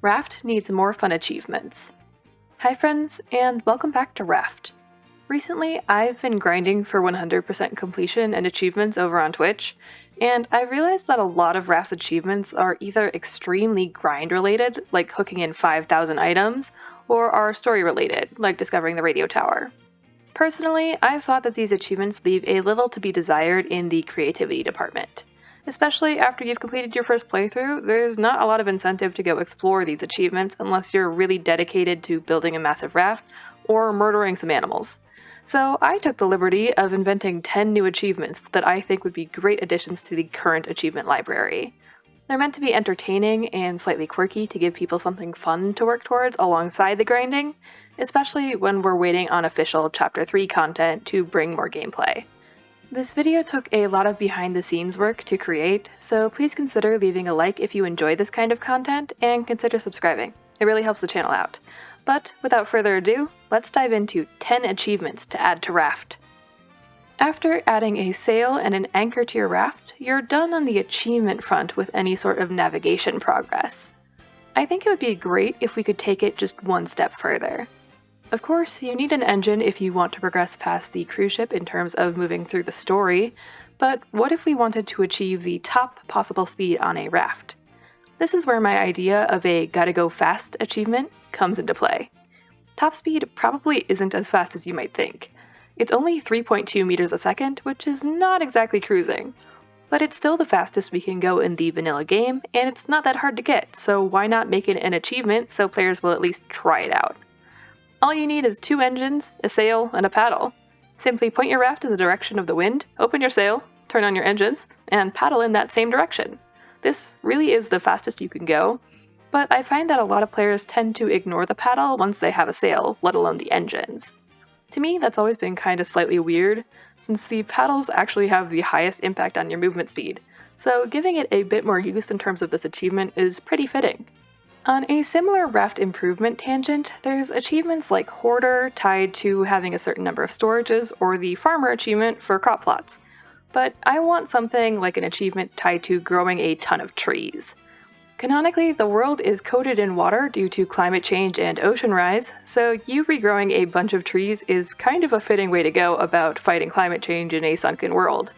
Raft needs more fun achievements. Hi friends, and welcome back to Raft. Recently, I've been grinding for 100% completion and achievements over on Twitch, and I realized that a lot of Raft's achievements are either extremely grind-related, like hooking in 5,000 items, or are story-related, like discovering the radio tower. Personally, I've thought that these achievements leave a little to be desired in the creativity department. Especially after you've completed your first playthrough, there's not a lot of incentive to go explore these achievements unless you're really dedicated to building a massive raft or murdering some animals. So I took the liberty of inventing 10 new achievements that I think would be great additions to the current achievement library. They're meant to be entertaining and slightly quirky to give people something fun to work towards alongside the grinding, especially when we're waiting on official Chapter 3 content to bring more gameplay. This video took a lot of behind-the-scenes work to create, so please consider leaving a like if you enjoy this kind of content, and consider subscribing. It really helps the channel out. But without further ado, let's dive into 10 achievements to add to Raft. After adding a sail and an anchor to your raft, you're done on the achievement front with any sort of navigation progress. I think it would be great if we could take it just one step further. Of course, you need an engine if you want to progress past the cruise ship in terms of moving through the story, but what if we wanted to achieve the top possible speed on a raft? This is where my idea of a gotta go fast achievement comes into play. Top speed probably isn't as fast as you might think. It's only 3.2 meters a second, which is not exactly cruising. But it's still the fastest we can go in the vanilla game, and it's not that hard to get, so why not make it an achievement so players will at least try it out? All you need is 2 engines, a sail, and a paddle. Simply point your raft in the direction of the wind, open your sail, turn on your engines, and paddle in that same direction. This really is the fastest you can go, but I find that a lot of players tend to ignore the paddle once they have a sail, let alone the engines. To me, that's always been kind of slightly weird, since the paddles actually have the highest impact on your movement speed, so giving it a bit more use in terms of this achievement is pretty fitting. On a similar raft improvement tangent, there's achievements like Hoarder tied to having a certain number of storages, or the Farmer achievement for crop plots. But I want something like an achievement tied to growing a ton of trees. Canonically, the world is coated in water due to climate change and ocean rise, so you regrowing a bunch of trees is kind of a fitting way to go about fighting climate change in a sunken world.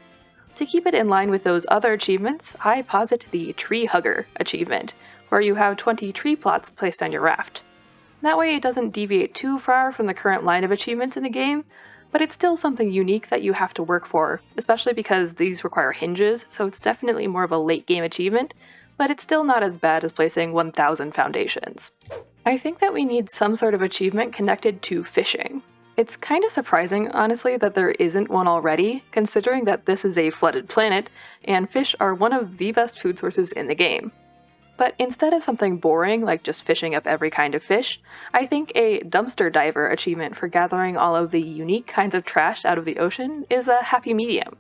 To keep it in line with those other achievements, I posit the Tree Hugger achievement, where you have 20 tree plots placed on your raft. That way it doesn't deviate too far from the current line of achievements in the game, but it's still something unique that you have to work for, especially because these require hinges, so it's definitely more of a late game achievement, but it's still not as bad as placing 1,000 foundations. I think that we need some sort of achievement connected to fishing. It's kind of surprising, honestly, that there isn't one already, considering that this is a flooded planet, and fish are one of the best food sources in the game. But instead of something boring, like just fishing up every kind of fish, I think a dumpster diver achievement for gathering all of the unique kinds of trash out of the ocean is a happy medium.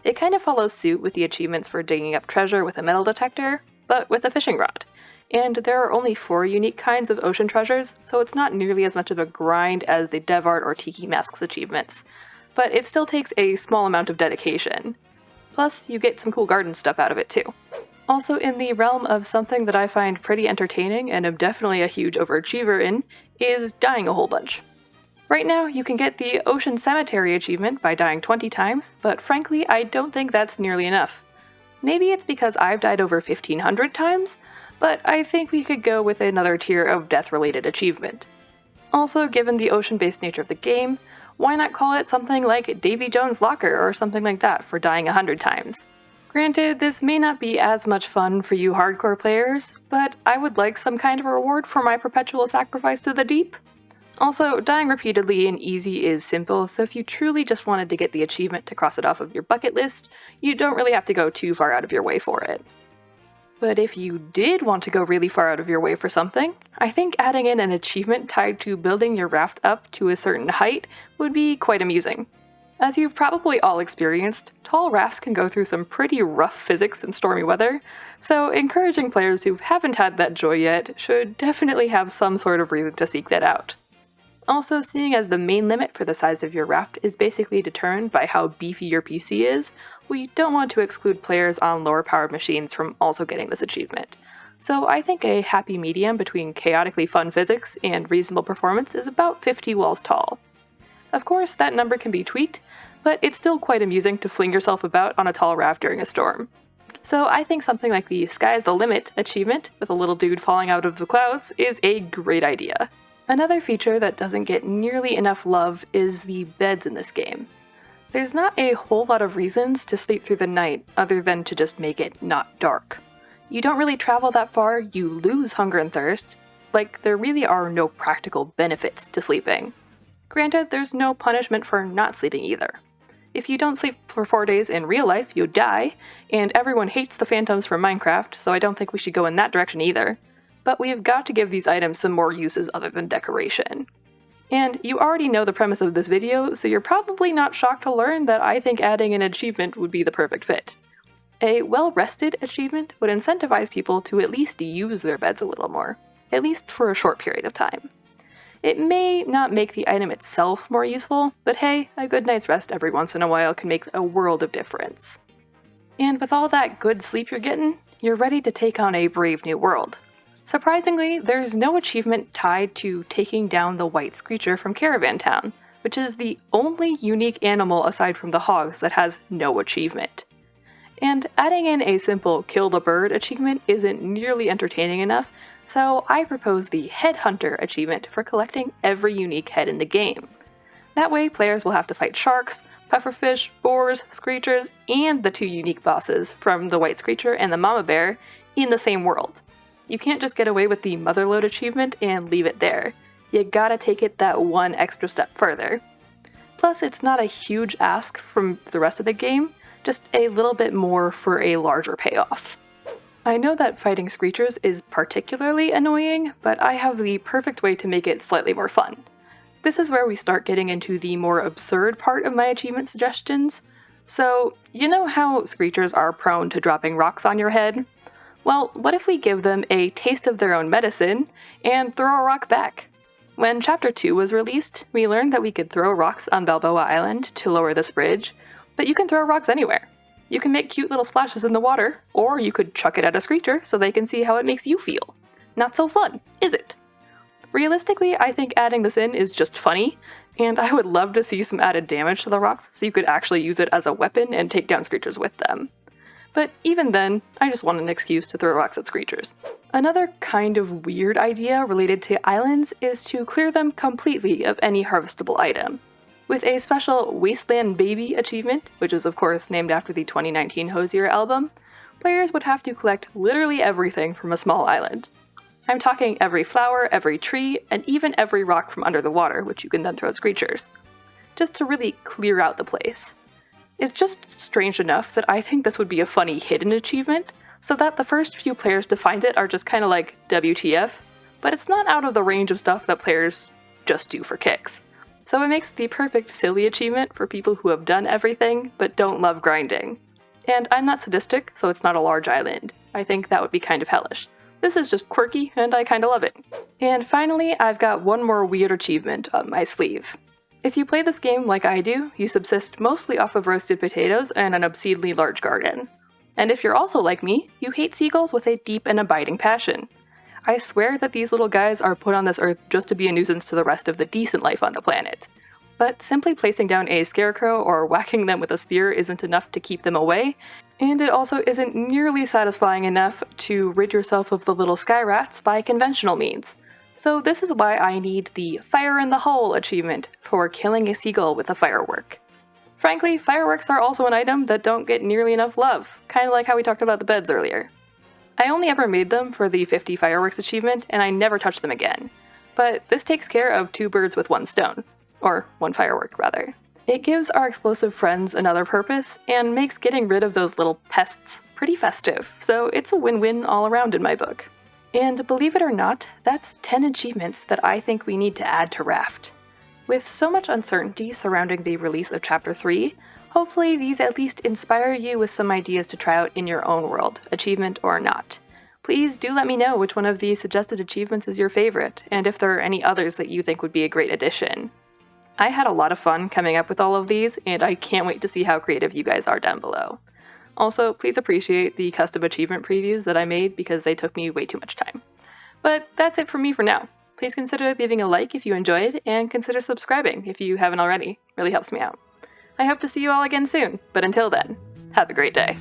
It kind of follows suit with the achievements for digging up treasure with a metal detector, but with a fishing rod. And there are only 4 unique kinds of ocean treasures, so it's not nearly as much of a grind as the Devart or Tiki Masks achievements, but it still takes a small amount of dedication. Plus, you get some cool garden stuff out of it too. Also, in the realm of something that I find pretty entertaining and am definitely a huge overachiever in, is dying a whole bunch. Right now, you can get the Ocean Cemetery achievement by dying 20 times, but frankly, I don't think that's nearly enough. Maybe it's because I've died over 1,500 times, but I think we could go with another tier of death-related achievement. Also, given the ocean-based nature of the game, why not call it something like Davy Jones' Locker or something like that for dying 100 times? Granted, this may not be as much fun for you hardcore players, but I would like some kind of reward for my perpetual sacrifice to the deep. Also, dying repeatedly in easy is simple, so if you truly just wanted to get the achievement to cross it off of your bucket list, you don't really have to go too far out of your way for it. But if you did want to go really far out of your way for something, I think adding in an achievement tied to building your raft up to a certain height would be quite amusing. As you've probably all experienced, tall rafts can go through some pretty rough physics in stormy weather, so encouraging players who haven't had that joy yet should definitely have some sort of reason to seek that out. Also, seeing as the main limit for the size of your raft is basically determined by how beefy your PC is, we don't want to exclude players on lower powered machines from also getting this achievement. So I think a happy medium between chaotically fun physics and reasonable performance is about 50 walls tall. Of course, that number can be tweaked, but it's still quite amusing to fling yourself about on a tall raft during a storm. So I think something like the Sky's the Limit achievement, with a little dude falling out of the clouds, is a great idea. Another feature that doesn't get nearly enough love is the beds in this game. There's not a whole lot of reasons to sleep through the night other than to just make it not dark. You don't really travel that far, you lose hunger and thirst. Like, there really are no practical benefits to sleeping. Granted, there's no punishment for not sleeping either. If you don't sleep for 4 days in real life, you die, and everyone hates the phantoms from Minecraft, so I don't think we should go in that direction either. But we've got to give these items some more uses other than decoration. And you already know the premise of this video, so you're probably not shocked to learn that I think adding an achievement would be the perfect fit. A well-rested achievement would incentivize people to at least use their beds a little more, at least for a short period of time. It may not make the item itself more useful, but hey, a good night's rest every once in a while can make a world of difference. And with all that good sleep you're getting, you're ready to take on a brave new world. Surprisingly, there's no achievement tied to taking down the white screecher from Caravan Town, which is the only unique animal aside from the hogs that has no achievement. And adding in a simple kill the bird achievement isn't nearly entertaining enough, so I propose the Headhunter achievement for collecting every unique head in the game. That way, players will have to fight sharks, pufferfish, boars, screechers, and the 2 unique bosses from the white screecher and the mama bear in the same world. You can't just get away with the Mother Lode achievement and leave it there. You gotta take it that one extra step further. Plus, it's not a huge ask from the rest of the game, just a little bit more for a larger payoff. I know that fighting screechers is particularly annoying, but I have the perfect way to make it slightly more fun. This is where we start getting into the more absurd part of my achievement suggestions. So, you know how screechers are prone to dropping rocks on your head? Well, what if we give them a taste of their own medicine and throw a rock back? When Chapter 2 was released, we learned that we could throw rocks on Balboa Island to lower this bridge, but you can throw rocks anywhere. You can make cute little splashes in the water, or you could chuck it at a screecher so they can see how it makes you feel. Not so fun, is it? Realistically, I think adding this in is just funny, and I would love to see some added damage to the rocks so you could actually use it as a weapon and take down screechers with them. But even then, I just want an excuse to throw rocks at screechers. Another kind of weird idea related to islands is to clear them completely of any harvestable item. With a special Wasteland Baby achievement, which is of course named after the 2019 Hozier album, players would have to collect literally everything from a small island. I'm talking every flower, every tree, and even every rock from under the water, which you can then throw at screechers. Just to really clear out the place. It's just strange enough that I think this would be a funny hidden achievement, so that the first few players to find it are just kinda like WTF, but it's not out of the range of stuff that players just do for kicks. So it makes the perfect silly achievement for people who have done everything but don't love grinding. And I'm not sadistic, so it's not a large island. I think that would be kind of hellish. This is just quirky, and I kinda love it. And finally, I've got one more weird achievement up my sleeve. If you play this game like I do, you subsist mostly off of roasted potatoes and an obscenely large garden. And if you're also like me, you hate seagulls with a deep and abiding passion. I swear that these little guys are put on this earth just to be a nuisance to the rest of the decent life on the planet. But simply placing down a scarecrow or whacking them with a spear isn't enough to keep them away, and it also isn't nearly satisfying enough to rid yourself of the little sky rats by conventional means. So this is why I need the Fire in the Hole achievement for killing a seagull with a firework. Frankly, fireworks are also an item that don't get nearly enough love, kinda like how we talked about the beds earlier. I only ever made them for the 50 fireworks achievement, and I never touched them again. But this takes care of 2 birds with 1 stone. Or 1 firework, rather. It gives our explosive friends another purpose, and makes getting rid of those little pests pretty festive, so it's a win-win all around in my book. And believe it or not, that's 10 achievements that I think we need to add to Raft. With so much uncertainty surrounding the release of Chapter 3, hopefully these at least inspire you with some ideas to try out in your own world, achievement or not. Please do let me know which one of these suggested achievements is your favorite, and if there are any others that you think would be a great addition. I had a lot of fun coming up with all of these, and I can't wait to see how creative you guys are down below. Also, please appreciate the custom achievement previews that I made because they took me way too much time. But that's it from me for now. Please consider leaving a like if you enjoyed, and consider subscribing if you haven't already. It really helps me out. I hope to see you all again soon, but until then, have a great day.